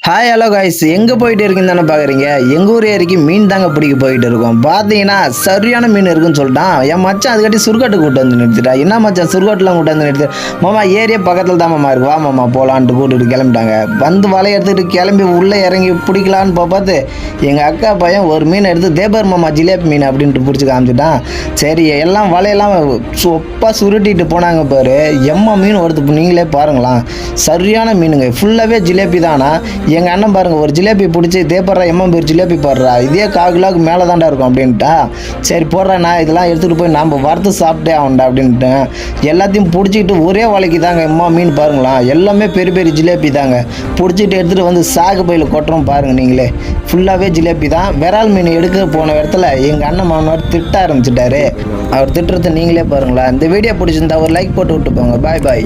Hi hello guys, எங்கே போயிட்டு இருக்கீங்கன்னு தானே பார்க்குறீங்க. எங்கள் ஊர் ஏரிக்கு மீன் தாங்க பிடிக்க போயிட்டு இருக்கோம். பார்த்தீங்கன்னா சரியான மீன் இருக்குன்னு சொல்லிட்டான் என் மச்சான். அதுக்காட்டி சுருக்காட்டு கூட்டு வந்து நிறுத்திட்டா. என்ன மச்சான் சுருக்காட்டுலாம் கூட்டு வந்து நிறுத்தி, மாமா ஏரியா பக்கத்தில் தான் மாமா இருக்கு, வா மாமா போகலான்ட்டு கூட்டிட்டு கிளம்பிட்டாங்க. வந்து வலையை எடுத்துகிட்டு கிளம்பி உள்ளே இறங்கி பிடிக்கலான்னு பார்த்து எங்கள் அக்கா பையன் ஒரு மீன் எடுத்து தேபர் மாமா ஜிலேபி மீன் அப்படின்ட்டு பிடிச்சி காமிச்சிட்டான். சரி எல்லாம் வலையெல்லாம் சொப்பாக சுருட்டிட்டு போனாங்க பாரு. எம்மா மீன் ஒருத்து நீங்களே பாருங்களாம், சரியான மீனுங்க. ஃபுல்லாகவே ஜிலேபி தானா. எங்கள் அண்ணன் பாருங்கள் ஒரு ஜிலேபி பிடிச்சி தேப்படுறா, எம்மா பேர் ஜிலேபி போடுறா, இதே 1/4 கிலோவுக்கு மேலே தாண்டா இருக்கும் அப்படின்ட்டா. சரி போடுறா, நான் இதெல்லாம் எடுத்துகிட்டு போய் நாம் வறுத்து சாப்பிட்டே ஆகண்டா அப்படின்ட்டு எல்லாத்தையும் பிடிச்சிக்கிட்டு ஒரே வலைக்கு தாங்க எம்மா மீன் பாருங்களாம். எல்லாமே பெரிய பெரிய ஜிலேபி தாங்க. பிடிச்சிட்டு எடுத்துகிட்டு வந்து சாகு பையில் கொட்டுறோம் பாருங்கள் நீங்களே. ஃபுல்லாகவே ஜிலேபி தான். விரால் மீன் எடுக்க போன இடத்துல எங்கள் அண்ணன் மாமனார் திட்ட ஆரம்பிச்சிட்டாரு. அவர் திட்டுறதை நீங்களே பாருங்களா. இந்த வீடியோ பிடிச்சிருந்தா ஒரு லைக் போட்டு விட்டு போங்க. பாய் பாய்.